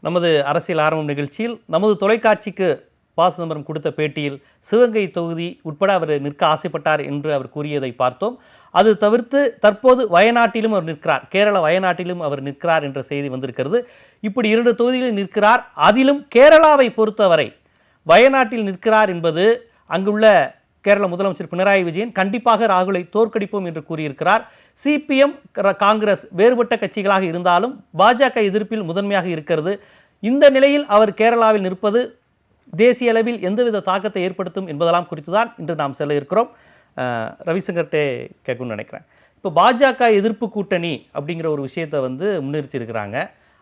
நமது அரசியல் ஆரம்பம் நிகழ்ச்சியில் நமது தொலைக்காட்சிக்கு ப. சிதம்பரம் கொடுத்த பேட்டியில் சிவகங்கை தொகுதி உட்பட அவர் நிற்க ஆசைப்பட்டார் என்று அவர் கூறியதை பார்த்தோம். அது தவிர்த்து தற்போது வயநாட்டிலும் அவர் நிற்கிறார், கேரள வயநாட்டிலும் அவர் நிற்கிறார் என்ற செய்தி வந்திருக்கிறது. இப்படி 2 தொகுதிகளில் நிற்கிறார். அதிலும் கேரளாவை பொறுத்தவரை வயநாட்டில் நிற்கிறார் என்பது அங்குள்ள கேரள முதலமைச்சர் பினராயி விஜயன் கண்டிப்பாக ராகுலை தோற்கடிப்போம் என்று கூறியிருக்கிறார். சிபிஎம், காங்கிரஸ் வேறுபட்ட கட்சிகளாக இருந்தாலும் பாஜக எதிர்ப்பில் முதன்மையாக இருக்கிறது. இந்த நிலையில் அவர் கேரளாவில் நிற்பது தேசிய அளவில் எந்தவித தாக்கத்தை ஏற்படுத்தும் என்பதெல்லாம் குறித்து தான் இன்று நாம் செல்ல இருக்கிறோம். ரவிசங்கர்கிட்டே கேட்கணும்னு நினைக்கிறேன். இப்போ பாஜக எதிர்ப்பு கூட்டணி அப்படிங்கிற ஒரு விஷயத்தை முன்னிறுத்தி இருக்கிறாங்க.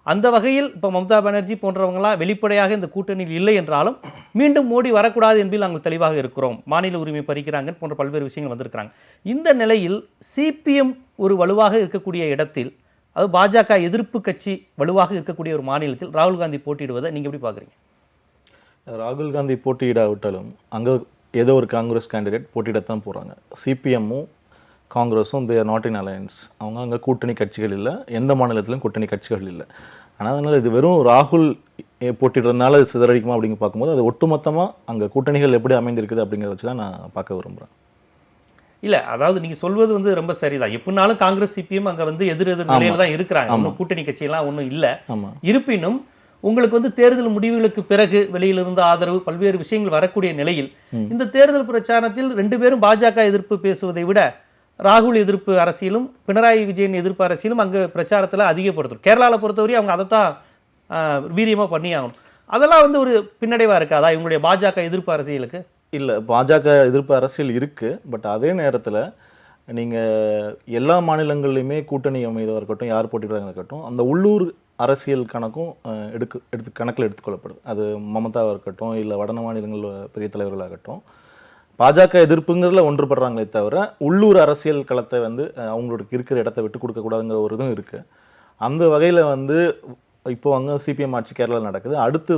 அந்த வகையில் இப்போ மம்தா பானர்ஜி போன்றவங்களாம் வெளிப்படையாக இந்த கூட்டணியில் இல்லை என்றாலும் மீண்டும் மோடி வரக்கூடாது என்பதில் நாங்கள் தெளிவாக இருக்கிறோம், மாநில உரிமை பறிக்கிறாங்க போன்ற பல்வேறு விஷயங்கள் வந்திருக்கிறாங்க. இந்த நிலையில் சிபிஎம் ஒரு வலுவாக இருக்கக்கூடிய இடத்தில், அது பாஜக எதிர்ப்பு கட்சி வலுவாக இருக்கக்கூடிய ஒரு மாநிலத்தில் ராகுல் காந்தி போட்டியிடுவதை நீங்கள் எப்படி பார்க்குறீங்க? ராகுல் காந்தி போட்டியிடாவிட்டாலும் அங்கே ஏதோ ஒரு காங்கிரஸ் கேண்டிடேட் போட்டியிடத்தான் போகிறாங்க. சிபிஎம்மும் காங்கிரஸும் they are not in alliance. அவங்க அங்கே கூட்டணி கட்சிகள் இல்லை, எந்த மாநிலத்திலும் கூட்டணி கட்சிகள் இல்லை. ஆனால் அதனால் இது வெறும் ராகுல் போட்டிடுறதுனால இது சிதறடிக்குமா அப்படிங்க பார்க்கும்போது அது ஒட்டுமொத்தமாக அங்கே கூட்டணிகள் எப்படி அமைந்திருக்குது அப்படிங்கிறத வச்சு தான் நான் பார்க்க விரும்புகிறேன். இல்லை, அதாவது நீங்கள் சொல்வது ரொம்ப சரிதான். எப்படினாலும் காங்கிரஸ் சிபிஎம் அங்கே எதிர் நிலையில் தான் இருக்கிறாங்க, ஒன்றும் கூட்டணி கட்சியெல்லாம் ஒன்றும் இல்லை. இருப்பினும் உங்களுக்கு தேர்தல் முடிவுகளுக்கு பிறகு வெளியிலிருந்து ஆதரவு பல்வேறு விஷயங்கள் வரக்கூடிய நிலையில் இந்த தேர்தல் பிரச்சாரத்தில் 2 பேரும் பாஜக எதிர்ப்பு பேசுவதை விட ராகுல் எதிர்ப்பு அரசியலும் பினராயி விஜயன் எதிர்ப்பு அரசியலும் அங்கே பிரச்சாரத்தில் அதிகப்படுத்தும். கேரளாவில் பொறுத்தவரை அவங்க அதைத்தான் வீரியமாக பண்ணியாகணும். அதெல்லாம் ஒரு பின்னடைவாக இருக்காதா இவங்களுடைய பாஜக எதிர்ப்பு அரசியலுக்கு? இல்லை, பாஜக எதிர்ப்பு அரசியல் இருக்குது. பட் அதே நேரத்தில் நீங்கள் எல்லா மாநிலங்கள்லையுமே கூட்டணி அமைதவாக இருக்கட்டும், யார் போட்டிடுறாங்க இருக்கட்டும், அந்த உள்ளூர் அரசியல் கணக்கும் கணக்கில் எடுத்துக்கொள்ளப்படுது. அது மமதாவாக இருக்கட்டும், இல்லை வட மாநிலங்கள் பெரிய தலைவர்களாகட்டும், பாஜக எதிர்ப்புங்கிறதுல ஒன்றுபடுறாங்களே தவிர உள்ளூர் அரசியல் களத்தை அவங்களுக்கு இருக்கிற இடத்த விட்டு கொடுக்கக்கூடாதுங்கிற ஒரு இதுவும் இருக்குது. அந்த வகையில் இப்போ அங்கே சிபிஎம் ஆட்சி கேரளாவில் நடக்குது. அடுத்து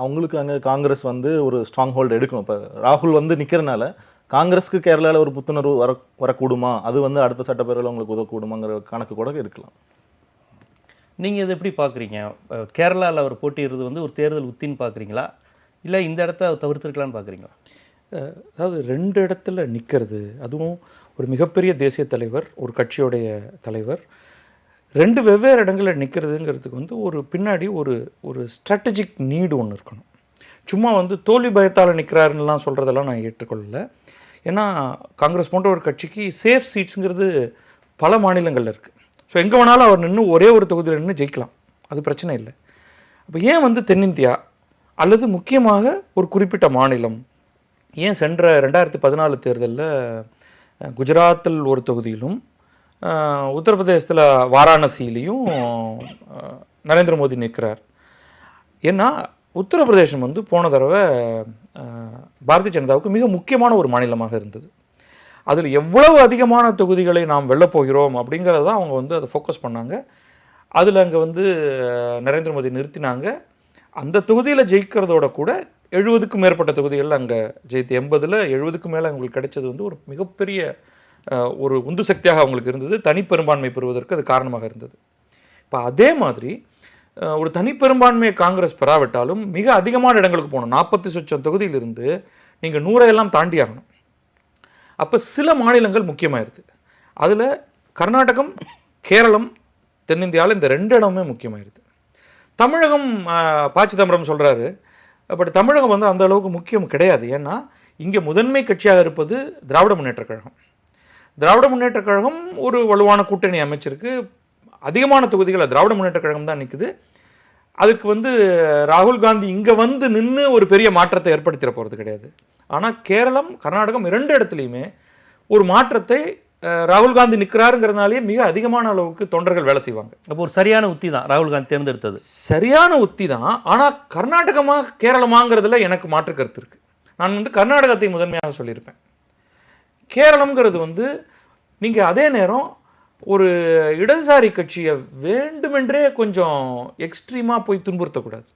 அவங்களுக்கு அங்கே காங்கிரஸ் ஒரு ஸ்ட்ராங் ஹோல்டு எடுக்கணும். இப்போ ராகுல் நிற்கிறனால காங்கிரஸுக்கு கேரளாவில் ஒரு புத்துணர்வு வரக்கூடுமா, அது அடுத்த சட்டப்பேரவையில் உங்களுக்கு உதவக்கூடுமாங்கிற கணக்கு கூட இருக்கலாம். நீங்கள் இதை எப்படி பார்க்குறீங்க? கேரளாவில் அவர் போட்டிடுறது ஒரு தேர்தல் உத்தின்னு பார்க்குறீங்களா, இல்லை இந்த இடத்த தவிர்த்துருக்கலான்னு பார்க்குறீங்களா? அதாவது 2 இடத்துல நிற்கிறது, அதுவும் ஒரு மிகப்பெரிய தேசிய தலைவர், ஒரு கட்சியோடைய தலைவர் 2 வெவ்வேறு இடங்களில் நிற்கிறதுங்கிறதுக்கு ஒரு பின்னாடி ஒரு ஸ்ட்ராட்டஜிக் நீடு ஒன்று இருக்கணும். சும்மா தோல்வி பயத்தால் நிற்கிறாருன்னெலாம் சொல்கிறதெல்லாம் நான் ஏற்றுக்கொள்ளலை. ஏன்னா காங்கிரஸ் போன்ற ஒரு கட்சிக்கு சேஃப் சீட்ஸுங்கிறது பல மாநிலங்களில் இருக்குது. ஸோ எங்கே வேணாலும் அவர் நின்று ஒரே ஒரு தொகுதியில் நின்று ஜெயிக்கலாம், அது பிரச்சனை இல்லை. அப்போ ஏன் தென்னிந்தியா அல்லது முக்கியமாக ஒரு குறிப்பிட்ட மாநிலம், ஏன் சென்ற 2014 தேர்தலில் குஜராத்தில் ஒரு தொகுதியிலும் உத்தரப்பிரதேசத்தில் வாராணசியிலையும் நரேந்திர மோடி நிற்கிறார்? ஏன்னா உத்தரப்பிரதேசம் போன தடவை பாரதிய ஜனதாவுக்கு மிக முக்கியமான ஒரு மாநிலமாக இருந்தது. அதில் எவ்வளவு அதிகமான தொகுதிகளை நாம் வெல்லப்போகிறோம் அப்படிங்கிறத தான் அவங்க அதை ஃபோக்கஸ் பண்ணாங்க. அதில் அங்கே நரேந்திர மோடி நிறுத்தினாங்க. அந்த தொகுதியில் ஜெயிக்கிறதோட கூட 70க்கும் மேற்பட்ட தொகுதிகளில் அங்கே ஜெயித்து 80ல் 70க்கும் மேலே அவங்களுக்கு கிடைச்சது ஒரு மிகப்பெரிய ஒரு உந்து சக்தியாக அவங்களுக்கு இருந்தது. தனிப்பெரும்பான்மை பெறுவதற்கு அது காரணமாக இருந்தது. இப்போ அதே மாதிரி ஒரு தனிப்பெரும்பான்மையை காங்கிரஸ் பெறாவிட்டாலும் மிக அதிகமான இடங்களுக்கு போகணும். 40 லட்சம் தொகுதியிலிருந்து நீங்கள் 100 எல்லாம் தாண்டி ஆகணும். அப்போ சில மாநிலங்கள் முக்கியமாயிருது. அதில் கர்நாடகம், கேரளம், தென்னிந்தியாவில் இந்த 2 இடமுமே முக்கியமாயிருது. தமிழகம் ப. சிதம்பரம் சொல்கிறாரு, பட் தமிழகம் அந்த அளவுக்கு முக்கியம் கிடையாது. ஏன்னா இங்கே முதன்மை கட்சியாக இருப்பது திராவிட முன்னேற்றக் கழகம். திராவிட முன்னேற்றக் கழகம் ஒரு வலுவான கூட்டணி அமைச்சிருக்கு. அதிகமான தொகுதிகளை திராவிட முன்னேற்றக் கழகம் தான் நிற்குது. அதுக்கு ராகுல் காந்தி இங்கே நின்று ஒரு பெரிய மாற்றத்தை ஏற்படுத்திட போகிறது கிடையாது. ஆனால் கேரளம், கர்நாடகம் 2 இடத்துலையுமே ஒரு மாற்றத்தை ராகுல் காந்தி நிற்கிறாருங்கிறதுனாலேயே மிக அதிகமான அளவுக்கு தொண்டர்கள் வேலை செய்வாங்க. அப்போ ஒரு சரியான உத்தி தான் ராகுல் காந்தி தேர்ந்தெடுத்தது. சரியான உத்தி தான். ஆனால் கர்நாடகமா கேரளமாங்கிறதுல எனக்கு மாற்று கருத்து இருக்குது. நான் கர்நாடகத்தை முதன்மையாக சொல்லியிருப்பேன். கேரளம்ங்கிறது நீங்கள் அதே நேரம் ஒரு இடதுசாரி கட்சியை வேண்டுமென்றே கொஞ்சம் எக்ஸ்ட்ரீமாக போய் துன்புறுத்தக்கூடாது.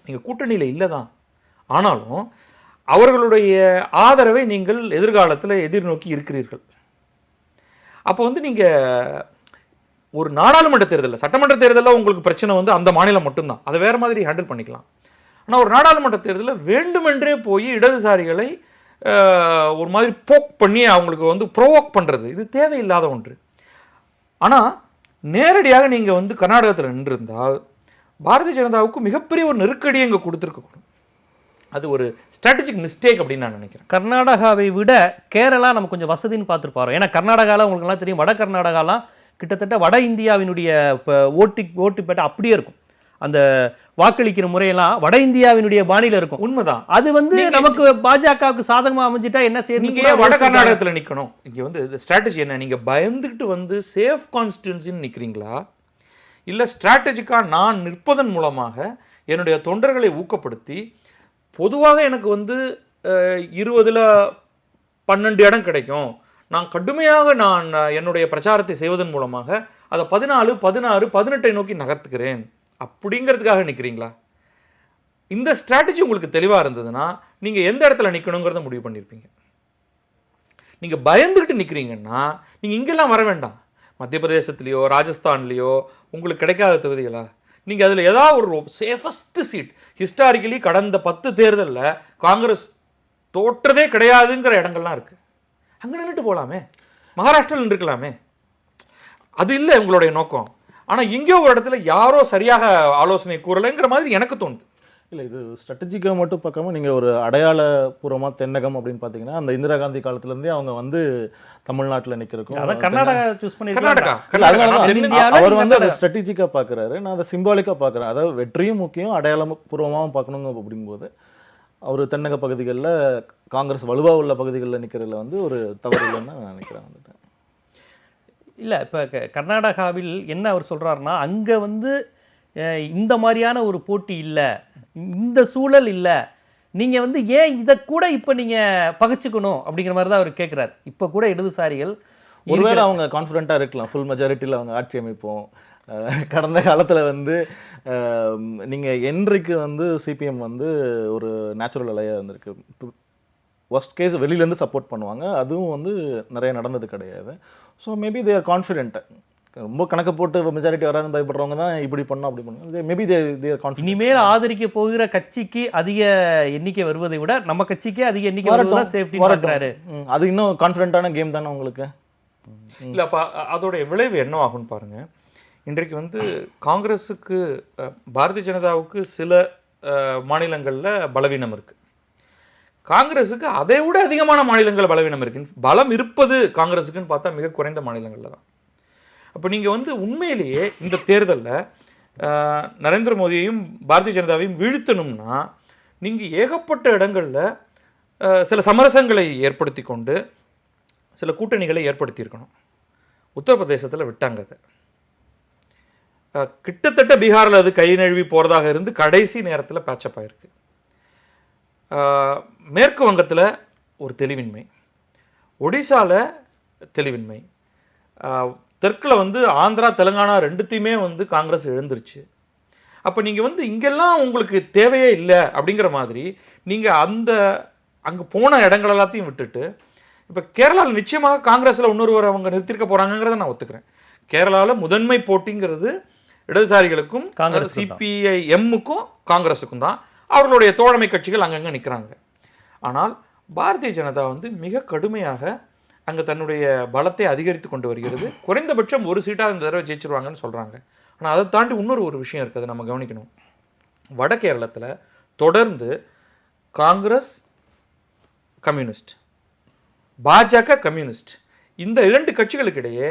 நீங்கள் கூட்டணியில் இல்லை தான், ஆனாலும் அவர்களுடைய ஆதரவை நீங்கள் எதிர்காலத்தில் எதிர்நோக்கி இருக்கிறீர்கள். அப்போ நீங்கள் ஒரு நாடாளுமன்ற தேர்தலில், சட்டமன்ற தேர்தலில் உங்களுக்கு பிரச்சனை வந்து அந்த மாநிலம் மட்டும்தான், அதை வேற மாதிரி ஹேண்டில் பண்ணிக்கலாம். ஆனால் ஒரு நாடாளுமன்ற தேர்தலில் வேண்டுமென்றே போய் இடதுசாரிகளை ஒரு மாதிரி போக் பண்ணி அவங்களுக்கு வந்து ப்ரோவோக் பண்ணுறது, இது தேவையில்லாத ஒன்று. ஆனால் நேரடியாக நீங்கள் வந்து கர்நாடகத்தில் நின்றிருந்தால் பாரதிய ஜனதாவுக்கு மிகப்பெரிய ஒரு நெருக்கடியை இங்கே கொடுத்துருக்கக்கூடும். அது ஒரு ஸ்ட்ராட்டஜிக் மிஸ்டேக் அப்படின்னு நான் நினைக்கிறேன். கர்நாடகாவை விட கேரளா நம்ம கொஞ்சம் வசதின்னு பார்த்துருப்பாரு. ஏன்னா கர்நாடகாவில் உங்களுக்குலாம் தெரியும், வட கர்நாடகாலாம் கிட்டத்தட்ட வட இந்தியாவினுடைய இப்போ ஓட்டு பேட்டை அப்படியே இருக்கும். அந்த வாக்களிக்கிற முறையெல்லாம் வட இந்தியாவினுடைய பாணியில இருக்கும். உண்மைதான். அது வந்து நமக்கு பாஜகவுக்கு சாதகமா அமைஞ்சிட்டா என்ன செய்ய, நீங்க வட கர்நாடகத்தில் நிற்கணும். இங்க வந்து ஸ்ட்ராட்டஜி என்ன, நீங்க பயந்துகிட்டு வந்து சேஃப் கான்ஸ்டிட்யூன்சின்னு நிற்கிறீங்களா, இல்லை ஸ்ட்ராட்டஜிக்காக நான் நிற்பதன் மூலமாக என்னுடைய தொண்டர்களை ஊக்கப்படுத்தி பொதுவாக எனக்கு வந்து 20ல் 12 இடம் கிடைக்கும், நான் கடுமையாக நான் என்னுடைய பிரச்சாரத்தை செய்வதன் மூலமாக அதை 14, 16, 18 நோக்கி நகர்த்துக்கிறேன் அப்படிங்கிறதுக்காக நிற்கிறீங்களா? இந்த ஸ்ட்ராட்டஜி உங்களுக்கு தெளிவாக இருந்ததுன்னா நீங்கள் எந்த இடத்துல நிற்கணுங்கிறத முடிவு பண்ணியிருப்பீங்க. நீங்கள் பயந்துக்கிட்டு நிற்கிறீங்கன்னா நீங்கள் இங்கெல்லாம் வர வேண்டாம். மத்திய பிரதேசத்துலேயோ ராஜஸ்தான்லேயோ உங்களுக்கு கிடைக்காத தொகுதிகளா, நீங்கள் அதில் ஏதாவது ஒரு சேஃபஸ்ட் சீட், ஹிஸ்டாரிக்கலி கடந்த 10 தேர்தலில் காங்கிரஸ் தோற்றதே கிடையாதுங்கிற இடங்கள்லாம் இருக்குது, அங்கே நின்றுட்டு போகலாமே, மகாராஷ்டிராவில் நின்றுக்கலாமே. அது இல்லை உங்களுடைய நோக்கம். ஆனால் எங்கேயோ ஒரு இடத்துல யாரோ சரியாக ஆலோசனை கூறலைங்கிற மாதிரி எனக்கு தோணுது. இல்லை, இது ஸ்ட்ராட்டஜிக்காக மட்டும் பார்க்காம நீங்கள் ஒரு அடையாளபூர்வமாக தென்னகம் அப்படின்னு பார்த்தீங்கன்னா அந்த இந்திரா காந்தி காலத்துலேருந்தே அவங்க வந்து தமிழ்நாட்டில் நிற்கிறக்கும், கர்நாடகா சூஸ் பண்ணி அவர் வந்து அதை ஸ்ட்ராட்டஜிக்காக பார்க்குறாரு. நான் அதை சிம்பாலிக்காக பார்க்குறேன். அதாவது வெற்றியும் முக்கியம், அடையாளபூர்வமாகவும் பார்க்கணுங்க. அப்படிங்கும்போது அவர் தென்னக பகுதிகளில் காங்கிரஸ் வலுவாக உள்ள பகுதிகளில் நிற்கிறதுல வந்து ஒரு தவறு இல்லைன்னு தான் நான் நினைக்கிறேன். வந்துட்டு இல்லை, இப்போ கர்நாடகாவில் என்ன அவர் சொல்கிறாருன்னா, அங்கே வந்து இந்த மாதிரியான ஒரு போட்டி இல்லை, இந்த சூழல் இல்லை, நீங்கள் வந்து ஏன் இதை கூட இப்போ நீங்கள் பகச்சுக்கணும் அப்படிங்கிற மாதிரி தான் அவர் கேட்குறாரு. இப்போ கூட இடதுசாரிகள் ஒருவேளை அவங்க கான்ஃபிடென்ட்டாக இருக்கலாம், ஃபுல் மெஜாரிட்டியில் அவங்க ஆட்சி அமைப்போம். கடந்த காலத்தில் வந்து நீங்கள் என்றைக்கு வந்து சிபிஎம் வந்து ஒரு நேச்சுரல் அலையாக இருந்திருக்கு. ஒர்ஸ்ட் கேஸ் வெளியிலேருந்து சப்போர்ட் பண்ணுவாங்க, அதுவும் வந்து நிறைய நடந்தது கிடையாது. So maybe they are confident. ரொம்ப கணக்கு போட்டு மெஜாரிட்டி வராதுன்னு பயப்படுறவங்க தான் இப்படி பண்ணோம் அப்படி பண்ணோம். Maybe they are confident. இனிமேல் ஆதரிக்க போகிற கட்சிக்கு அதிக எண்ணிக்கை வருவதை விட நம்ம கட்சிக்கே அதிக எண்ணிக்கை வருவதா சேஃப்டி பார்க்கறாரு. அது இன்னும் கான்ஃபிடென்ட்டான கேம் தானே உங்களுக்கு. இல்லை, அப்போ அதோடைய விளைவு என்ன ஆகும்னு பாருங்க. இன்றைக்கு வந்து காங்கிரஸுக்கு பாரதிய ஜனதாவுக்கு சில மாநிலங்களில் பலவீனம் இருக்குது, காங்கிரஸுக்கு அதை விட அதிகமான மாநிலங்கள் பலவீனம் இருக்கு. பலம் இருப்பது காங்கிரஸுக்குன்னு பார்த்தா மிக குறைந்த மாநிலங்களில் தான். அப்போ நீங்கள் வந்து உண்மையிலேயே இந்த தேர்தலில் நரேந்திர மோடியையும் பாரதிய ஜனதாவையும் வீழ்த்தணும்னா நீங்கள் ஏகப்பட்ட இடங்களில் சில சமரசங்களை ஏற்படுத்தி கொண்டு சில கூட்டணிகளை ஏற்படுத்தியிருக்கணும். உத்தரப்பிரதேசத்தில் விட்டாங்க அதை. கிட்டத்தட்ட பீகாரில் அது கை நழுவி போகிறதாக இருந்து கடைசி நேரத்தில் பேச்சப் ஆயிருக்கு. மேற்கு வங்கத்தில் ஒரு தெளிவின்மை, ஒடிசாவில் தெளிவின்மை, தெற்கில் வந்து ஆந்திரா தெலுங்கானா ரெண்டுத்தையுமே வந்து காங்கிரஸ் எழுந்துருச்சு. அப்போ நீங்கள் வந்து இங்கெல்லாம் உங்களுக்கு தேவையே இல்லை அப்படிங்கிற மாதிரி நீங்கள் அங்கே போன இடங்கள் எல்லாத்தையும் விட்டுட்டு இப்போ கேரளாவில் நிச்சயமாக காங்கிரஸில் இன்னொருவர் அவங்க நிறுத்திருக்க போகிறாங்கிறத நான் ஒத்துக்கிறேன். கேரளாவில் முதன்மை போட்டிங்கிறது இடதுசாரிகளுக்கும் சிபிஐஎம்முக்கும் காங்கிரஸுக்கும் தான். அவர்களுடைய தோழமை கட்சிகள் அங்கங்கே நிற்கிறாங்க. ஆனால் பாரதிய ஜனதா வந்து மிக கடுமையாக அங்கே தன்னுடைய பலத்தை அதிகரித்து கொண்டு வருகிறது. குறைந்தபட்சம் ஒரு சீட்டாக இந்த தடவை ஜெயிச்சிருவாங்கன்னு சொல்கிறாங்க. ஆனால் அதை தாண்டி இன்னொரு விஷயம் இருக்குது, நம்ம கவனிக்கணும். வட கேரளத்தில் தொடர்ந்து காங்கிரஸ் கம்யூனிஸ்ட், பாஜக கம்யூனிஸ்ட், இந்த 2 கட்சிகளுக்கு இடையே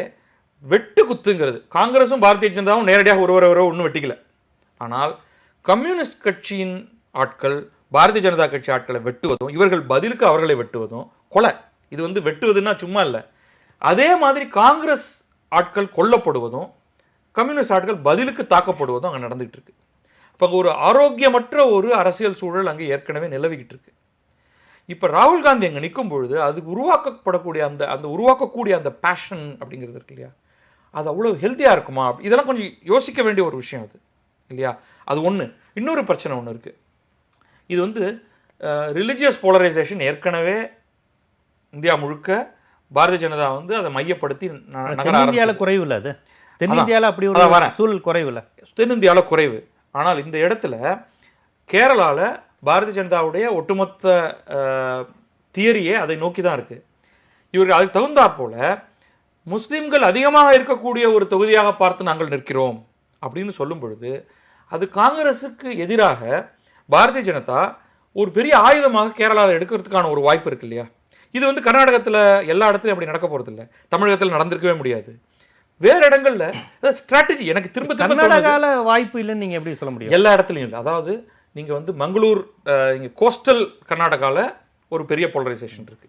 வெட்டு குத்துங்கிறது. காங்கிரஸும் பாரதிய ஜனதாவும் நேரடியாக ஒருவரை ஒன்றும் வெட்டிக்கல. ஆனால் கம்யூனிஸ்ட் கட்சியின் ஆட்கள் பாரதிய ஜனதா கட்சி ஆட்களை வெட்டுவதும், இவர்கள் பதிலுக்கு அவர்களை வெட்டுவதும் கொலை. இது வந்து வெட்டுவதுன்னா சும்மா இல்லை. அதே மாதிரி காங்கிரஸ் ஆட்கள் கொல்லப்படுவதும் கம்யூனிஸ்ட் ஆட்கள் பதிலுக்கு தாக்கப்படுவதும் அங்கே நடந்துகிட்டு இருக்கு. இப்போ ஒரு ஆரோக்கியமற்ற ஒரு அரசியல் சூழல் அங்கே ஏற்கனவே நிலவிக்கிட்டு இருக்கு. இப்போ ராகுல் காந்தி அங்கே நிற்கும் பொழுது அதுக்கு உருவாக்கப்படக்கூடிய அந்த உருவாக்கக்கூடிய அந்த பேஷன் அப்படிங்கிறது இருக்கு இல்லையா, அது அவ்வளோ ஹெல்த்தியாக இருக்குமா? இதெல்லாம் கொஞ்சம் யோசிக்க வேண்டிய ஒரு விஷயம் அது இல்லையா. அது ஒன்று. இன்னொரு பிரச்சனை ஒன்று இருக்குது. இது வந்து ரிலிஜியஸ் போலரைசேஷன் ஏற்கனவே இந்தியா முழுக்க பாரதிய ஜனதா வந்து அதை மையப்படுத்தி நகர இந்தியாவில் குறைவு இல்லை. தென்னிந்தியாவில் அப்படி அதான் ஒரு வரேன். சூழல் குறைவுல. தென்னிந்தியாவில் குறைவு. ஆனால் இந்த இடத்துல கேரளாவில் பாரதிய ஜனதாவுடைய ஒட்டுமொத்த தியரியே அதை நோக்கி தான் இருக்குது. இவர்கள் அதுக்கு தகுந்தாற் போல முஸ்லீம்கள் அதிகமாக இருக்கக்கூடிய ஒரு தொகுதியாக பார்த்து நாங்கள் நிற்கிறோம் அப்படின்னு சொல்லும் பொழுது அது காங்கிரஸுக்கு எதிராக பாரதிய ஜனதா ஒரு பெரிய ஆயுதமாக கேரளாவில் எடுக்கிறதுக்கான ஒரு வாய்ப்பு இருக்கு இல்லையா? இது வந்து கர்நாடகத்தில் எல்லா இடத்துலையும் அப்படி நடக்க போகிறது இல்லை, தமிழகத்தில் நடந்திருக்கவே முடியாது. வேறு இடங்கள்ல ஸ்ட்ராட்டஜி எனக்கு திரும்ப கர்நாடகால வாய்ப்பு இல்லைன்னு நீங்கள் எப்படி சொல்ல முடியும்? எல்லா இடத்துலையும் இல்லை. அதாவது நீங்கள் வந்து மங்களூர் இங்கே கோஸ்டல் கர்நாடகாவில் ஒரு பெரிய போலரைசேஷன் இருக்கு,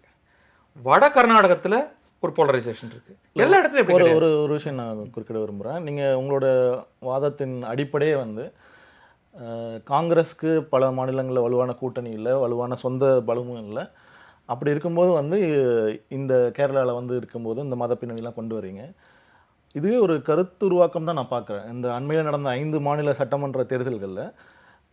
வட கர்நாடகத்தில் ஒரு போலரைசேஷன் இருக்கு, எல்லா இடத்துலையும் ஒரு ஒரு ஒரு விஷயம் நான் குறிப்பிட விரும்புகிறேன். நீங்கள் உங்களோட வாதத்தின் அடிப்படையே வந்து காங்கிரஸ்க்கு பல மாநிலங்களில் வலுவான கூட்டணி இல்லை, வலுவான சொந்த பலமும் இல்லை. அப்படி இருக்கும்போது வந்து இந்த கேரளாவில் வந்து இருக்கும்போது இந்த மத பின்னணிலாம் கொண்டு வரீங்க. இதுவே ஒரு கருத்துருவாக்கம் தான் நான் பார்க்குறேன். இந்த அண்மையில் நடந்த 5 மாநில சட்டமன்ற தேர்தல்களில்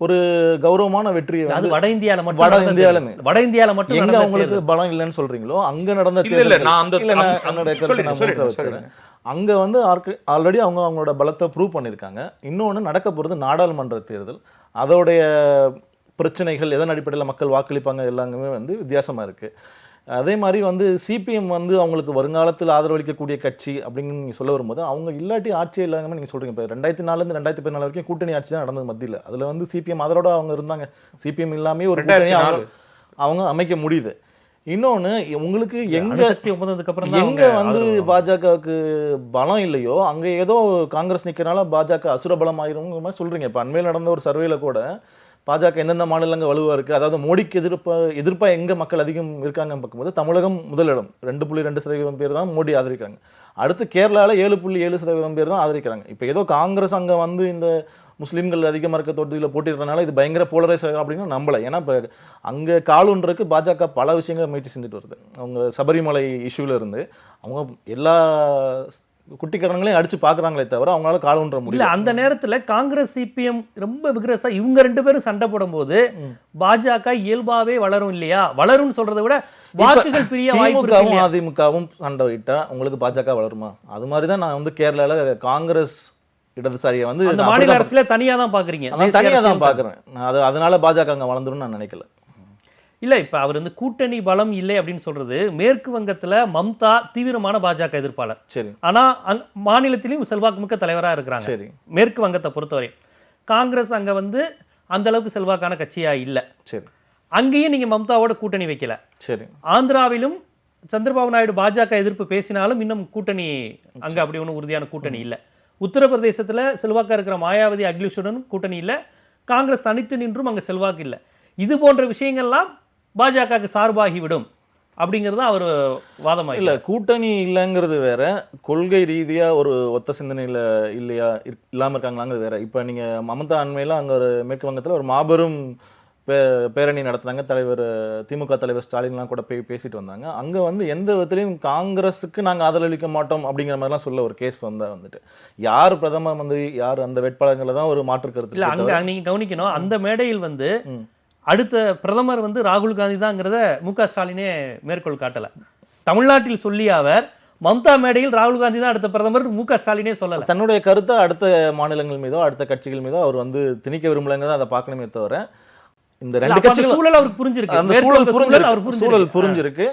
ஒரு கௌரவமான வெற்றியை அது வட இந்தியாவில் மட்டும் வட இந்தியாவிலுமே வட இந்தியாவில் மட்டும் எங்க நடந்த அவங்களுக்கு தேர்தல். பலம் இல்லைன்னு சொல்றீங்களோ அங்க நடந்த இல்ல, இல்ல, நான் அந்த- இல்ல, நான் என்னோட கருத்தை நான் சொல்லுங்க, முன்வைக்க சொல்லுங்க. வச்சிடுறேன். அங்க வந்து ஆல்ரெடி அவங்களோட பலத்தை ப்ரூவ் பண்ணியிருக்காங்க. இன்னொன்று நடக்க போகிறது நாடாளுமன்ற தேர்தல். அதோடைய பிரச்சனைகள் எதன் அடிப்படையில் மக்கள் வாக்களிப்பாங்க எல்லாமே வந்து வித்தியாசமா இருக்கு. அதே மாதிரி வந்து சிபிஎம் வந்து அவங்களுக்கு வருங்காலத்தில் ஆதரவளிக்கக்கூடிய கட்சி அப்படின்னு நீங்கள் சொல்ல வரும்போது அவங்க இல்லாட்டி ஆட்சியே இல்லாமல் நீங்கள் சொல்கிறீங்க. இப்போ 2004 2014 வரைக்கும் கூட்டணி ஆட்சி தான் நடந்தது மத்தியில். அதில் வந்து சிபிஎம் அதோட அவங்க இருந்தாங்க. சிபிஎம் இல்லாமல் ஒரு கூட்டணி 2004 அவங்க அமைக்க முடியுது. இன்னொன்று உங்களுக்கு எங்க அணுசக்தி ஒப்பந்தத்துக்கு அப்புறம் தான் எங்க அவங்க வந்து ஆதரவு. பாஜகவுக்கு பலம் இல்லையோ அங்க ஏதோ காங்கிரஸ் நிற்கிறனால பாஜக அசுரபலம் ஆயிருங்கிற மாதிரி சொல்றீங்க. இப்போ அண்மையில் நடந்த ஒரு சர்வேல கூட பாஜக எந்தெந்த மாநிலங்கள் வலுவா இருக்கு, அதாவது மோடிக்கு எதிர்ப்பா எங்க மக்கள் அதிகம் இருக்காங்கன்னு பார்க்கும்போது தமிழகம் முதலிடம். 2.2% பேர் தான் மோடி ஆதரிக்கிறாங்க. அடுத்து கேரளால 7.7% பேர் தான் ஆதரிக்கிறாங்க. இப்போ ஏதோ காங்கிரஸ் அங்க வந்து இந்த முஸ்லீம்கள் அதிகமாக இருக்க தொகுதியில் போட்டிடுறதுனால இது பயங்கர போலரைஸ் அப்படின்னு நம்பலை. ஏன்னா இப்போ அங்கே காலுன்றதுக்கு பாஜக பல விஷயங்களை முயற்சி செஞ்சுட்டு வருது. அவங்க சபரிமலை இஷ்யூவில் இருந்து அவங்க எல்லா குட்டிக்கரணங்களையும் அடிச்சு பார்க்குறாங்களே தவிர அவங்களால காலுன்ற இல்ல முடியல. அந்த நேரத்துல காங்கிரஸ் சிபிஎம் ரொம்ப விக்ரஸா இவங்க 2 பேரும் சண்டை போடும்போது பாஜக இயல்பாவே வளரும் இல்லையா? வளரும்னு சொல்றதை விட வாக்குகள் பிரிய வாய்ப்பு இருக்கு திமுகவும் இல்லையா? அதிமுகவும் சண்டை விட்டா உங்களுக்கு பாஜக வளருமா? அது மாதிரி தான் நான் வந்து கேரளால காங்கிரஸ் இடதுசாரியை வந்து அந்த நான் மாநில அப்படிதான் அரசுல தனியா தான் பாக்குறீங்க. நான் தனியா தேசிய தான் அரசியல் பார்க்குறேன். நான் அதனால பாஜக அங்கே வளர்ந்துடும் நான் நினைக்கல. இல்ல இப்ப அவர் வந்து கூட்டணி பலம் இல்லை அப்படின்னு சொல்றது, மேற்கு வங்கத்துல மம்தா தீவிரமான பாஜக எதிர்ப்பாளர். சரி ஆனா மாநிலத்திலையும் செல்வாக்குமிக்க தலைவரா இருக்கிறாங்க. சரி மேற்கு வங்கத்தை பொறுத்தவரை காங்கிரஸ் அங்க வந்து அந்த அளவுக்கு செல்வாக்கான கட்சியா இல்ல. சரி அங்கேயும் நீங்க மம்தாவோட கூட்டணி வைக்கல. சரி ஆந்திராவிலும் சந்திரபாபு நாயுடு பாஜக எதிர்ப்பு பேசினாலும் இன்னும் கூட்டணி அங்க அப்படி ஒன்றும் உறுதியான கூட்டணி இல்ல. உத்தரப்பிரதேசத்துல செல்வாக்கா இருக்கிற மாயாவதி அகிலேஷுடன் கூட்டணி இல்ல. காங்கிரஸ் தனித்து நின்றும் அங்க செல்வாக்கு இல்ல. இது போன்ற விஷயங்கள்லாம் பாஜகவுக்கு சார்பாகிவிடும் அப்படிங்கிறது அவர் வாதமா இல்ல கூட்டணி இல்லைங்கிறது வேற, கொள்கை ரீதியா ஒரு ஒத்த சிந்தனையில இல்லையா இல்லாம இருக்காங்களாங்கிறது வேற. இப்ப நீங்க மமதா அண்மையில அங்க ஒரு மேற்கு வங்கத்துல ஒரு மாபெரும் பேரணி நடத்துனாங்க. தலைவர் திமுக தலைவர் ஸ்டாலின்லாம் கூட பேசிட்டு வந்தாங்க. அங்க வந்து எந்த விதத்திலையும் காங்கிரஸுக்கு நாங்க ஆதரவளிக்க மாட்டோம் அப்படிங்கிற மாதிரிலாம் சொல்ல ஒரு கேஸ் வந்துட்டு யார் பிரதம மந்திரி யார் அந்த வேட்பாளர்களை தான் ஒரு மாற்று கருத்து இல்ல. அங்க நீங்க கவனிக்கணும், அந்த மேடையில் வந்து அடுத்த பிரதமர் வந்து ராகுல் காந்தி தான்ங்கிறத மு.க. ஸ்டாலினே மேற்கோள் காட்டல. தமிழ்நாட்டில் சொல்லிய அவர் மம்தா மேடையில் ராகுல் காந்தி தான் அடுத்த பிரதமர் மு.க. ஸ்டாலினே சொல்லல. தன்னுடைய கருத்தை அடுத்த மாநிலங்கள் மீதோ அடுத்த கட்சிகள் மீதோ அவர் வந்து திணிக்க விரும்பலைங்கிறத அதை பார்க்கணுமே தவிர இந்த ரெண்டு அப்ப அந்த கட்சிகள் சூழல் அவருக்கு புரிஞ்சிருக்கு. அந்த சூழல் புரிஞ்சிருக்கு.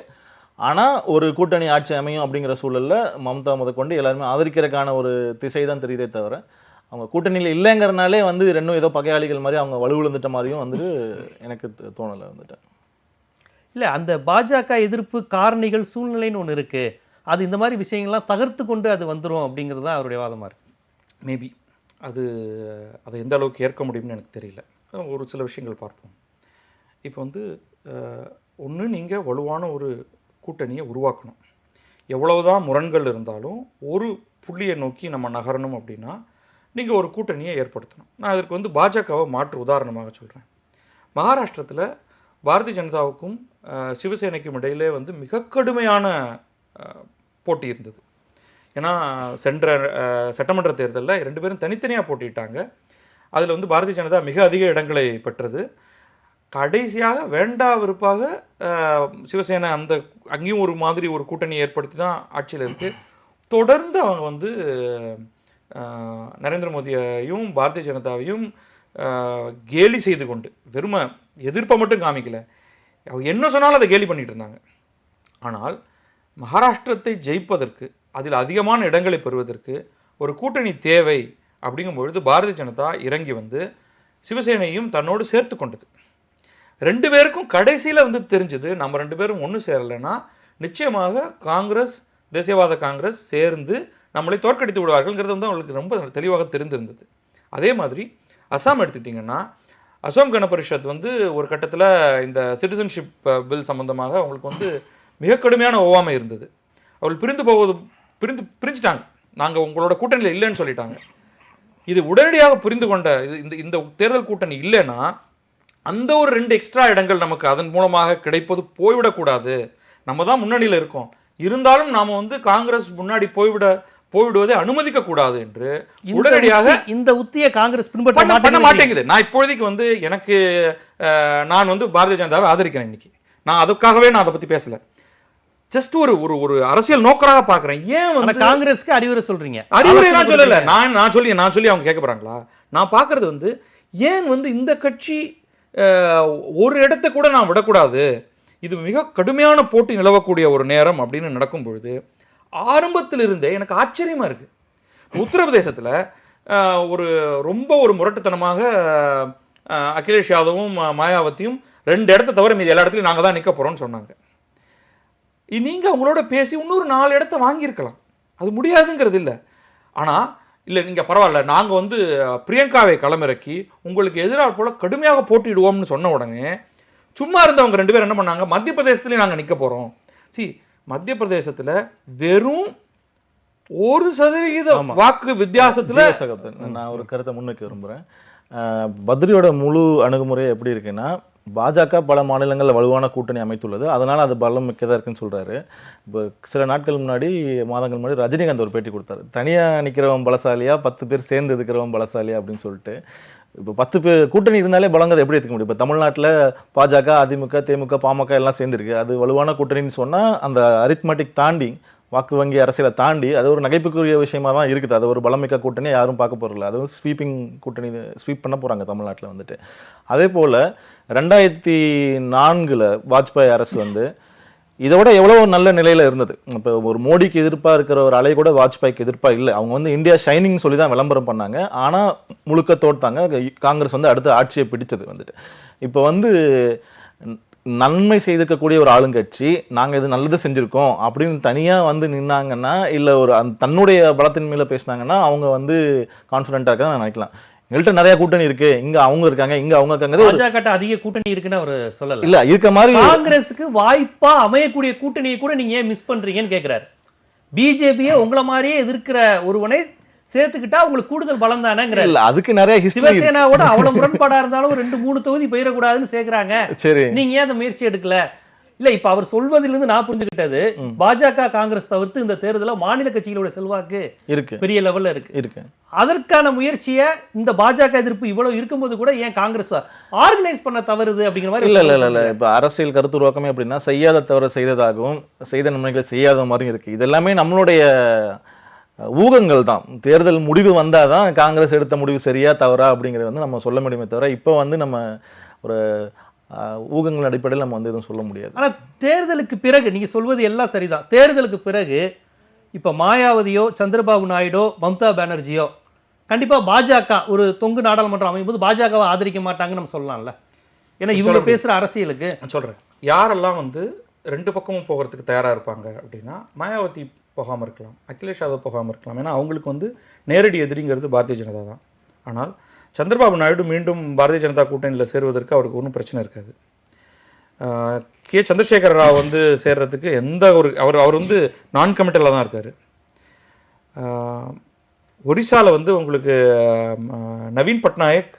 ஆனா ஒரு கூட்டணி ஆட்சி அமையும் அப்படிங்கிற சூழல்ல மம்தா முதற்கொண்டு எல்லாருமே ஆதரிக்கிறதுக்கான ஒரு திசை தான் தெரியுதே தவிர அவங்க கூட்டணியில் இல்லைங்கிறனாலே வந்து ரெண்டும் ஏதோ பகையாளிகள் மாதிரி அவங்க வலுவிழந்துட்ட மாதிரியும் வந்துட்டு எனக்கு தோணலை வந்துட்டு. இல்ல அந்த பாஜக எதிர்ப்பு காரணிகள் சூழ்நிலைன்னு ஒண்ணு இருக்கு, அது இந்த மாதிரி விஷயங்கள்லாம் தகர்த்து கொண்டு அது வந்துரும் அப்படிங்கிறது தான் அவருடைய வாதமா இருக்கு. மேபி அதை எந்த அளவுக்கு ஏற்க முடியும்னு எனக்கு தெரியல. ஒரு சில விஷயங்கள் பார்ப்போம். இப்போ வந்து ஒன்று நீங்கள் வலுவான ஒரு கூட்டணியை உருவாக்கணும். எவ்வளவுதான் முரண்கள் இருந்தாலும் ஒரு புள்ளியை நோக்கி நம்ம நகரணும் அப்படின்னா நீங்கள் ஒரு கூட்டணியை ஏற்படுத்தணும். நான் அதற்கு வந்து பாஜகவை மாற்று உதாரணமாக சொல்கிறேன். மகாராஷ்டிரத்தில் பாரதிய ஜனதாவுக்கும் சிவசேனைக்கும் இடையிலே வந்து மிக கடுமையான போட்டி இருந்தது. ஏன்னா சென்ற சட்டமன்ற தேர்தலில் 2 பேரும் தனித்தனியாக போட்டிட்டாங்க. அதில் வந்து பாரதிய ஜனதா மிக அதிக இடங்களை பெற்றது. கடைசியாக வேண்டா விருப்பாக சிவசேனை அங்கேயும் ஒரு மாதிரி ஒரு கூட்டணி ஏற்படுத்தி தான் ஆட்சியில் இருக்குது. தொடர்ந்து அவங்க வந்து நரேந்திர மோடியையும் பாரதிய ஜனதாவையும் கேலி செய்து கொண்டு வெறுமை எதிர்ப்பை மட்டும் காமிக்கல, அவங்க என்ன சொன்னாலும் அதை கேலி பண்ணிட்டு இருந்தாங்க. ஆனால் மகாராஷ்டிரத்தை ஜெயிப்பதற்கு, அதில் அதிகமான இடங்களை பெறுவதற்கு ஒரு கூட்டணி தேவை அப்படிங்கும்பொழுது பாரதிய ஜனதா இறங்கி வந்து சிவசேனையும் தன்னோடு சேர்த்து கொண்டது. 2 பேருக்கும் கடைசியில் வந்து தெரிஞ்சது, நம்ம 2 பேரும் ஒன்று சேரலைன்னா நிச்சயமாக காங்கிரஸ், தேசியவாத காங்கிரஸ் சேர்ந்து நம்மளை தோற்கடித்து விடுவார்கள்ங்கிறது வந்து அவங்களுக்கு ரொம்ப தெளிவாக தெரிந்திருந்தது. அதே மாதிரி அசாம் எடுத்துக்கிட்டிங்கன்னா, அசாம் கண பரிஷத் வந்து ஒரு கட்டத்தில் இந்த சிட்டிசன்ஷிப் பில் சம்பந்தமாக அவங்களுக்கு வந்து மிக கடுமையான ஒவ்வாமை இருந்தது. அவர்கள் பிரிஞ்சுட்டாங்க, நாங்கள் உங்களோட கூட்டணியில் இல்லைன்னு சொல்லிட்டாங்க. இது உடனடியாக புரிந்து கொண்ட இந்த தேர்தல் கூட்டணி இல்லைன்னா அந்த ஒரு 2 எக்ஸ்ட்ரா இடங்கள் நமக்கு அதன் மூலமாக கிடைப்பது போய்விடக்கூடாது. நம்ம தான் முன்னணியில் இருக்கோம், இருந்தாலும் நாம் வந்து காங்கிரஸ் முன்னாடி போய்விடுவதை அனுமதிக்க கூடாது என்று உடனடியாக இந்த உத்தியை காங்கிரஸ் பண்ண மாட்டேங்குது. நான் இப்போதைக்கு வந்து நான் வந்து பாரதிய ஜனதாவை ஆதரிக்கிறேன். இன்னைக்கு நான் அதுக்காகவே நான் அதை பத்தி பேசல, ஜஸ்ட் ஒரு அரசியல் நோக்கராக பாக்குறேன். ஏன் வந்து காங்கிரஸ்க்கு அறிவுரை சொல்றீங்க? அறிவுரை நான் சொல்லல, நான் சொல்லி அவங்க கேட்க போறாங்களா? நான் பாக்குறது வந்து ஏன் வந்து இந்த கட்சி ஒரு இடத்தை கூட நான் விடக்கூடாது, இது மிக கடுமையான போட்டி நிலவக்கூடிய ஒரு நேரம் அப்படின்னு நடக்கும் பொழுது ஆரம்பத்தில் இருந்தே எனக்கு ஆச்சரியமா இருக்கு. உத்தரப்பிரதேசத்தில் ஒரு முரட்டுத்தனமாக அகிலேஷ் யாதவும் மாயாவதியும் 2 இடத்தை தவிர மீது எல்லா இடத்துலையும் நாங்கள் தான் நிற்க போறோம்னு சொன்னாங்க. நீங்கள் அவங்களோட பேசி இன்னொரு 4 இடத்த வாங்கியிருக்கலாம், அது முடியாதுங்கிறது இல்லை. ஆனால் இல்லை, நீங்கள் பரவாயில்ல, நாங்கள் வந்து பிரியங்காவை களமிறக்கி உங்களுக்கு எதிராக போல கடுமையாக போட்டிடுவோம்னு சொன்ன உடனே சும்மா இருந்தவங்க 2 பேர் என்ன பண்ணாங்க, மத்திய பிரதேசத்துலேயும் நாங்கள் நிற்க போகிறோம். மத்திய பிரதேசத்தில் வெறும் 1% வாக்கு வித்தியாசத்தில் நான் ஒரு கருத்தை முன்வைக்க விரும்புகிறேன். பத்ரியோட முழு அணுகுமுறை எப்படி இருக்குன்னா, பாஜக பல மாநிலங்களில் வலுவான கூட்டணி அமைத்துள்ளது, அதனால் அது பலம் மிக்கதாக இருக்குன்னு சொல்கிறாரு. இப்போ சில நாட்கள் முன்னாடி, மாதங்கள் முன்னாடி ரஜினிகாந்த் ஒரு பேட்டி கொடுத்தாரு, தனியாக நிற்கிறவன் பலசாலியா 10 பேர் சேர்ந்து இருக்கிறவன் பலசாலியா அப்படின்னு சொல்லிட்டு. இப்போ 10 பேர் கூட்டணி இருந்தாலே பலங்கிறத எப்படி எடுத்துக்க முடியும்? இப்போ தமிழ்நாட்டில் பாஜக, அதிமுக, தேமுக, பாமக எல்லாம் சேர்ந்துருக்கு, அது வலுவான கூட்டணின்னு சொன்னால் அந்த அரித்மெட்டிக் தாண்டி, வாக்கு வங்கி அரசியலை தாண்டி அது ஒரு நகைப்புக்குரிய விஷயமா தான் இருக்குது. அது ஒரு பலமிக்க கூட்டணி யாரும் பார்க்க போகிறதில்ல, அதுவும் ஸ்வீப்பிங் கூட்டணி ஸ்வீப் பண்ண போகிறாங்க தமிழ்நாட்டில் வந்துட்டு. அதே போல் 2004 வாஜ்பாய் அரசு வந்து இதோட எவ்வளோ நல்ல நிலையில் இருந்தது. இப்போ ஒரு மோடிக்கு எதிர்ப்பாக இருக்கிற ஒரு அலை கூட வாஜ்பாய்க்கு எதிர்ப்பாக இல்லை. அவங்க வந்து இந்தியா ஷைனிங் சொல்லி தான் விளம்பரம் பண்ணாங்க, ஆனால் முழுக்க தோட்டாங்க. காங்கிரஸ் வந்து அடுத்த ஆட்சியை பிடிச்சது வந்துட்டு. இப்போ வந்து நன்மை செய்திருக்கக்கூடிய ஒரு ஆளுங்கட்சி நாங்கள் இது நல்லது செஞ்சுருக்கோம் அப்படின்னு தனியாக வந்து நின்னாங்கன்னா, இல்லை ஒரு தன்னுடைய பலத்தின் மேலே பேசினாங்கன்னா அவங்க வந்து கான்ஃபிடென்ட்டாக இருக்க நான் நினைக்கலாம். எங்கள்கிட்ட நிறைய கூட்டணி இருக்கு, இங்க அவங்க இருக்காங்க, இங்க அவங்க இருக்காங்க, பாஜக அதிக கூட்டணி இருக்குன்னு அவர் சொல்லல. இல்ல இருக்க மாதிரி காங்கிரஸுக்கு வாய்ப்பா அமையக்கூடிய கூட்டணியை கூட நீங்க ஏன் மிஸ் பண்றீங்கன்னு கேட்கிறாரு. பிஜேபியை உங்களை மாதிரியே எதிர்க்கிற ஒருவனை சேர்த்துக்கிட்டா உங்களுக்கு கூடுதல் பலம் தானேங்கிற. இல்ல அதுக்கு நிறைய ஹிஸ்டரி, சிவசேனாவோட அவ்வளவு முரண்பாடா இருந்தாலும் 2-3 தொகுதி போயிடக்கூடாதுன்னு சேர்க்கிறாங்க. சரி, நீங்க ஏன் அந்த முயற்சி எடுக்கல? இல்ல, இப்ப அவர் சொல்வதிலிருந்து நான் புரிஞ்சுக்கிட்டது, பாஜக காங்கிரஸ் தவிர்த்து இந்த தேர்தல மாநில கட்சிகளோட செல்வாக்கு இருக்கு, பெரிய லெவல்ல இருக்கு. அதற்கான முயற்சியை இந்த பாஜக எதிர்ப்பு இவ்வளவு இருக்கும்போது கூட ஏன் காங்கிரஸ் ஆர்கனைஸ் பண்ண தவறுது அப்படிங்கிற மாதிரி. இல்ல இப்ப அரசியல் கருத்து உருவாக்கமே அப்படின்னா செய்யாத தவறு செய்ததாகவும் செய்த நன்மைகளை செய்யாத மாதிரியும் இருக்கு. இது எல்லாமே நம்மளுடைய ஊகங்கள் தான். தேர்தல் முடிவு வந்தாதான் காங்கிரஸ் எடுத்த முடிவு சரியா தவறா அப்படிங்கறது வந்து நம்ம சொல்ல முடியுமே தவிர இப்ப வந்து நம்ம ஒரு ஊகங்கள் அடிப்படையில் நம்ம வந்து எதுவும் சொல்ல முடியாது. ஆனால் தேர்தலுக்கு பிறகு நீங்கள் சொல்வது எல்லாம் சரிதான். தேர்தலுக்கு பிறகு இப்போ மாயாவதியோ, சந்திரபாபு நாயுடோ, மம்தா பானர்ஜியோ கண்டிப்பாக பாஜக ஒரு தொங்கு நாடாளுமன்றம் அமையும் போது பாஜகவை ஆதரிக்க மாட்டாங்கன்னு நம்ம சொல்லலாம்ல. ஏன்னா இவங்க பேசுகிற அரசியலுக்கு சொல்கிறேன், யாரெல்லாம் வந்து 2 பக்கமும் போகிறதுக்கு தயாராக இருப்பாங்க அப்படின்னா, மாயாவதி போகாமல் இருக்கலாம், அகிலேஷ் யாதவ் போகாமல் இருக்கலாம். ஏன்னா அவங்களுக்கு வந்து நேரடி எதிரிங்கிறது பாரதிய ஜனதா தான். ஆனால் சந்திரபாபு நாயுடு மீண்டும் பாரதிய ஜனதா கூட்டணியில் சேருவதற்கு அவருக்கு ஒன்றும் பிரச்சனை இருக்காது. கே சந்திரசேகர ராவ் வந்து சேர்றதுக்கு எந்த ஒரு அவர் வந்து நான் கமிட்டலாக தான் இருக்கார். ஒரிசாவில் வந்து உங்களுக்கு நவீன் பட்நாயக்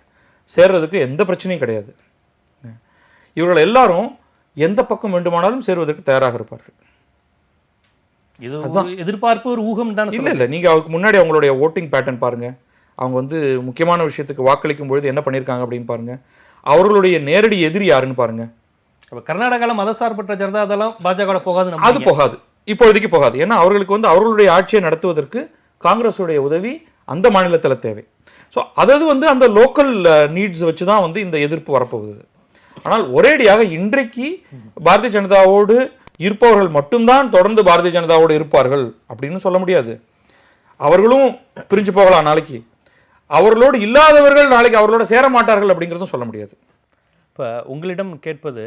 சேர்றதுக்கு எந்த பிரச்சனையும் கிடையாது. இவர்கள் எல்லாரும் எந்த பக்கம் வேண்டுமானாலும் சேருவதற்கு தயாராக இருப்பார்கள். இது எதிர்பார்ப்பு, ஒரு ஊகம் தான். இல்லை, நீங்கள் அவருக்கு முன்னாடி அவங்களுடைய ஓட்டிங் பேட்டர்ன் பாருங்கள். அவங்க வந்து முக்கியமான விஷயத்துக்கு வாக்களிக்கும் பொழுது என்ன பண்ணியிருக்காங்க அப்படின்னு பாருங்க. அவர்களுடைய நேரடி எதிரி யாருன்னு பாருங்க. கர்நாடகாவில் மதசார்பற்ற ஜனதாதளம் பாஜக போகாது, அது போகாது, இப்போதைக்கு போகாது. ஏன்னா அவர்களுக்கு வந்து அவர்களுடைய ஆட்சியை நடத்துவதற்கு காங்கிரஸுடைய உதவி அந்த மாநிலத்தில் தேவை. ஸோ அதாவது வந்து அந்த லோக்கல் நீட்ஸ் வச்சு தான் வந்து இந்த எதிர்ப்பு வரப்போகுது. ஆனால் ஒரேடியாக இன்றைக்கு பாரதிய ஜனதாவோடு இருப்பவர்கள் மட்டும்தான் தொடர்ந்து பாரதிய ஜனதாவோடு இருப்பார்கள் அப்படின்னு சொல்ல முடியாது. அவர்களும் பிரிஞ்சு போகலாம் நாளைக்கு. அவர்களோடு இல்லாதவர்கள் நாளைக்கு அவர்களோட சேர மாட்டார்கள் அப்படிங்கிறதும் சொல்ல முடியாது. இப்போ உங்களிடம் கேட்பது,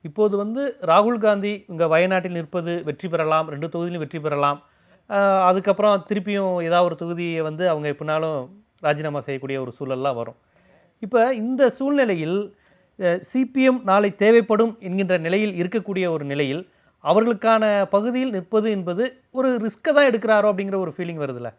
இப்போது வந்து ராகுல் காந்தி இங்கே வயநாட்டில் நிற்பது வெற்றி பெறலாம், 2 தொகுதியிலும் வெற்றி பெறலாம், அதுக்கப்புறம் திருப்பியும் ஏதாவது ஒரு தொகுதியை வந்து அவங்க எப்படினாலும் ராஜினாமா செய்யக்கூடிய ஒரு சூழல்லாம் வரும். இப்போ இந்த சூழ்நிலையில் சிபிஎம் நாளை தேவைப்படும் என்கின்ற நிலையில் இருக்கக்கூடிய ஒரு நிலையில் அவர்களுக்கான பகுதியில் நிற்பது என்பது ஒரு ரிஸ்க்கை தான் எடுக்கிறாரோ அப்படிங்கிற ஒரு ஃபீலிங் வருதுல்ல?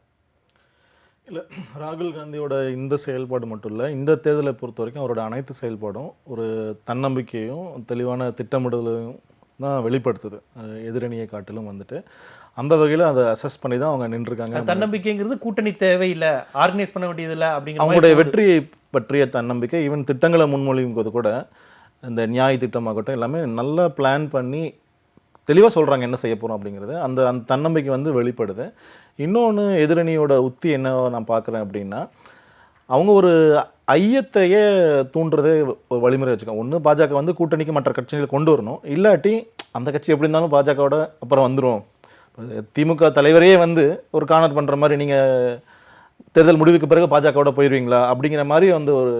இல்லை, ராகுல் காந்தியோட இந்த செயல்பாடு மட்டும் இல்லை, இந்த தேர்தலை பொறுத்த வரைக்கும் அவரோட அனைத்து செயல்பாடும் ஒரு தன்னம்பிக்கையும் தெளிவான திட்டமிடலையும் தான் வெளிப்படுத்துது. எதிரணியை காட்டிலும் வந்துட்டு அந்த வகையில் அதை அசஸ் பண்ணி தான் அவங்க நின்றுருக்காங்க. தன்னம்பிக்கைங்கிறது கூட்டணி தேவையில்லை, ஆர்கனைஸ் பண்ண வேண்டியதில்லை அப்படிங்கிற அவங்களுடைய வெற்றியை பற்றிய தன்னம்பிக்கை. ஈவன் திட்டங்களை முன்மொழியும் போது கூட இந்த நியாய திட்டமாகட்டும் எல்லாமே நல்லா பிளான் பண்ணி தெளிவாக சொல்கிறாங்க என்ன செய்ய போகிறோம் அப்படிங்கிறது. அந்த அந்த தன்னம்பிக்கை வந்து வெளிப்படுது. இன்னொன்று எதிரணியோட உத்தி என்ன நான் பார்க்குறேன் அப்படின்னா, அவங்க ஒரு ஐயத்தையே தூண்டுறதே ஒரு வழிமுறை வச்சுக்கோங்க. ஒன்று பாஜக வந்து கூட்டணிக்கு மற்ற கட்சிகளை கொண்டு வரணும், இல்லாட்டி அந்த கட்சி எப்படி இருந்தாலும் பாஜகவோட அப்புறம் வந்துடும். திமுக தலைவரையே வந்து ஒரு கார்னர் பண்ணுற மாதிரி நீங்கள் தேர்தல் முடிவுக்கு பிறகு பாஜகவோட போயிடுவீங்களா அப்படிங்கிற மாதிரி வந்து ஒரு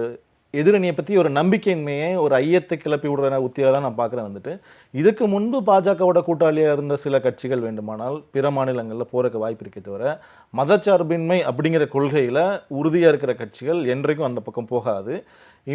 எதிரணியை பற்றி ஒரு நம்பிக்கையின்மையை ஒரு ஐயத்தை கிளப்பி விடுற உத்தியாக தான் நான் பார்க்குறேன். வந்துட்டு இதுக்கு முன்பு பாஜகவோட கூட்டாளியாக இருந்த சில கட்சிகள் வேண்டுமானால் பிற மாநிலங்களில் போகிறக்கு வாய்ப்பு இருக்கே தவிர மதச்சார்பின்மை அப்படிங்கிற கொள்கையில் உறுதியாக இருக்கிற கட்சிகள் என்றைக்கும் அந்த பக்கம் போகாது.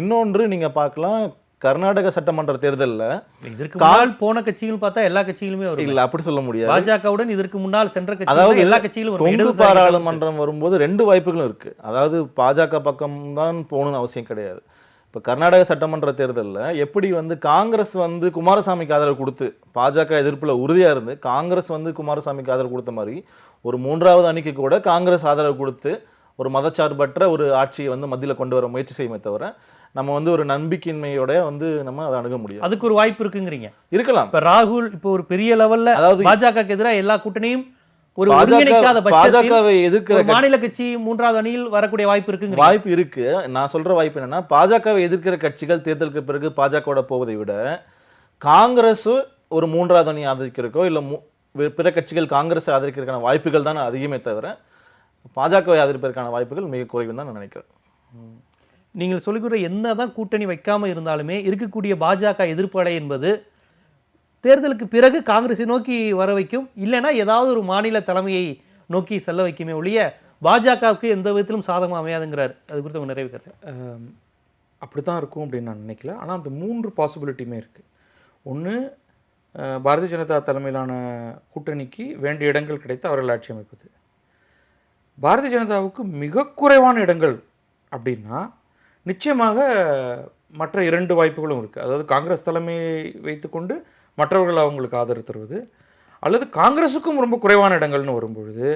இன்னொன்று நீங்கள் பார்க்கலாம், கர்நாடக சட்டமன்ற தேர்தலில் இதற்கு முன்னால் போன கட்சிகள் பார்த்தா எல்லா கட்சிகளுமே வரும். இல்லை, அப்படி சொல்ல முடியாது. பாஜகவுடன் இதற்கு முன்னால் சென்ற கட்சி, அதாவது எல்லா கட்சிகளும் தொங்கு பாராளுமன்றம் வரும்போது 2 வாய்ப்புகளும் இருக்கு. அதாவது பாஜக பக்கம் தான் போகணும்னு அவசியம் கிடையாது. இப்போ கர்நாடக சட்டமன்ற தேர்தலில் எப்படி வந்து காங்கிரஸ் வந்து குமாரசாமிக்கு ஆதரவு கொடுத்து பாஜக எதிர்ப்பில் உறுதியாக இருந்து காங்கிரஸ் வந்து குமாரசாமிக்கு ஆதரவு கொடுத்த மாதிரி ஒரு 3வது அணிக்கு கூட காங்கிரஸ் ஆதரவு கொடுத்து ஒரு மதச்சார்பற்ற ஒரு ஆட்சியை வந்து மத்தியில் கொண்டு வர முயற்சி செய்யுமே தவிர நம்ம வந்து ஒரு நம்பிக்கையின்மையோட வந்து நம்ம அதை அணுக முடியும். அதுக்கு ஒரு வாய்ப்பு இருக்குங்கிறீங்க? இருக்கலாம். இப்ப ராகுல் இப்போ ஒரு பெரிய லெவல்ல, அதாவது பாஜகவுக்கு எதிராக எல்லா கூட்டணியும் ஒரு ஒருங்கிணைக்காத பாஜகவை எதிர்க்கிற மாநில கட்சி 3வது அணியில் வரக்கூடிய வாய்ப்பு இருக்குங்க. வாய்ப்பு இருக்கு. நான் சொல்ற வாய்ப்பு என்னன்னா, பாஜகவை எதிர்க்கிற கட்சிகள் தேர்தலுக்கு பிறகு பாஜகவோட போவதை விட காங்கிரஸ் ஒரு 3வது அணி ஆதரிக்கிறக்கோ இல்ல பிற கட்சிகள் காங்கிரஸை ஆதரிக்கிறதுக்கான வாய்ப்புகள் தான் அதிகமே தவிர பாஜகவை ஆதரிப்பதற்கான வாய்ப்புகள் மிக குறைவு தான் நான் நினைக்கிறேன். நீங்கள் சொல்லிக்கிற என்னதான் கூட்டணி வைக்காம இருந்தாலுமே இருக்கக்கூடிய பாஜக எதிர்ப்பு அலை என்பது தேர்தலுக்கு பிறகு காங்கிரஸை நோக்கி வர வைக்கும், இல்லைன்னா ஏதாவது ஒரு மாநில தலைமையை நோக்கி செல்ல வைக்குமே ஒழிய பாஜகவுக்கு எந்த விதத்திலும் சாதகமாக அமையாதுங்கிறார். அது குறித்து அவங்க நிறைவு கருத்து. அப்படி தான் இருக்கும் அப்படின்னு நான் நினைக்கல. ஆனால் அந்த 3 பாசிபிலிட்டியுமே இருக்குது. ஒன்று, பாரதிய ஜனதா தலைமையிலான கூட்டணிக்கு வேண்டிய இடங்கள் கிடைத்து அவர்கள் ஆட்சி அமைப்பது. பாரதிய ஜனதாவுக்கு மிக குறைவான இடங்கள் அப்படின்னா நிச்சயமாக மற்ற 2 வாய்ப்புகளும் இருக்குது. அதாவது காங்கிரஸ் தலைமையை வைத்துக்கொண்டு மற்றவர்கள் அவங்களுக்கு ஆதரவு தருவது, அல்லது காங்கிரஸுக்கும் ரொம்ப குறைவான இடங்கள்னு வரும்பொழுது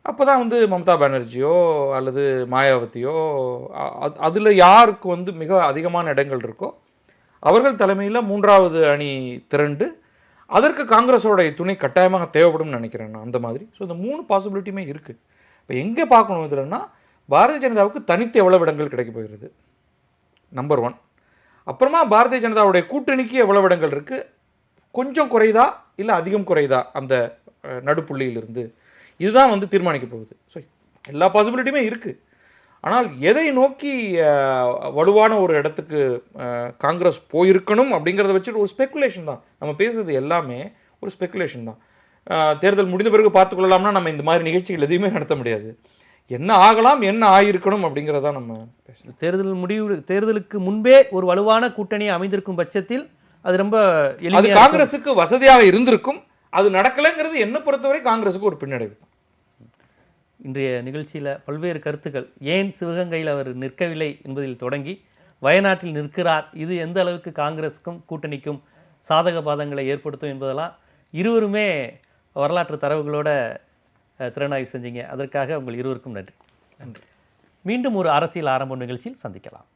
அப்போ தான் வந்து மம்தா பானர்ஜியோ அல்லது மாயாவதியோ அதில் யாருக்கு வந்து மிக அதிகமான இடங்கள் இருக்கோ அவர்கள் தலைமையில் 3வது அணி திரண்டு அதற்கு காங்கிரஸோடைய துணை கட்டாயமாக தேவைப்படும் நினைக்கிறேன் நான். அந்த மாதிரி ஸோ இந்த 3 பாசிபிலிட்டியுமே இருக்குது. இப்போ எங்கே பார்க்கணும் இதுலன்னா, பாரதிய ஜனதாவுக்கு தனித்து எவ்வளவு இடங்கள் கிடைக்க போகிறது, நம்பர் 1. அப்புறமா பாரதிய ஜனதாவுடைய கூட்டணிக்கு எவ்வளவு இடங்கள் இருக்குது, கொஞ்சம் குறையுதா இல்லை அதிகம் குறையுதா அந்த நடுப்புள்ளியிலிருந்து, இதுதான் வந்து தீர்மானிக்க போகுது. ஸோ எல்லா பாசிபிலிட்டியுமே இருக்குது. ஆனால் எதை நோக்கி வலுவான ஒரு இடத்துக்கு காங்கிரஸ் போயிருக்கணும் அப்படிங்கிறத வச்சுட்டு ஒரு ஸ்பெக்குலேஷன் தான் நம்ம பேசுறது. எல்லாமே ஒரு ஸ்பெக்குலேஷன் தான். தேர்தல் முடிந்த பிறகு பார்த்துக்கொள்ளலாம்னா நம்ம இந்த மாதிரி நிகழ்ச்சிகள் எதுவுமே நடத்த முடியாது. என்ன ஆகலாம், என்ன ஆகியிருக்கணும் அப்படிங்கிறதா நம்ம பேசணும். தேர்தலுக்கு முன்பே ஒரு வலுவான கூட்டணி அமைந்திருக்கும் பட்சத்தில் அது ரொம்ப அது காங்கிரஸுக்கு வசதியாக இருந்திருக்கும். அது நடக்கலைங்கிறது என்ன பொறுத்தவரை காங்கிரஸுக்கு ஒரு பின்னடைவு. இன்றைய நிகழ்ச்சியில் பல்வேறு கருத்துக்கள், ஏன் சிவகங்கையில் அவர் நிற்கவில்லை என்பதில் தொடங்கி வயநாட்டில் நிற்கிறார், இது எந்த அளவுக்கு காங்கிரஸுக்கும் கூட்டணிக்கும் சாதக பாதங்களை ஏற்படுத்தும் என்பதெல்லாம் இருவருமே வரலாற்று தரவுகளோட திறனாய்வு செஞ்சீங்க. அதற்காக உங்கள் இருவருக்கும் நன்றி. மீண்டும் ஒரு அரசியல் ஆரம்ப நிகழ்ச்சியில் சந்திக்கலாம்.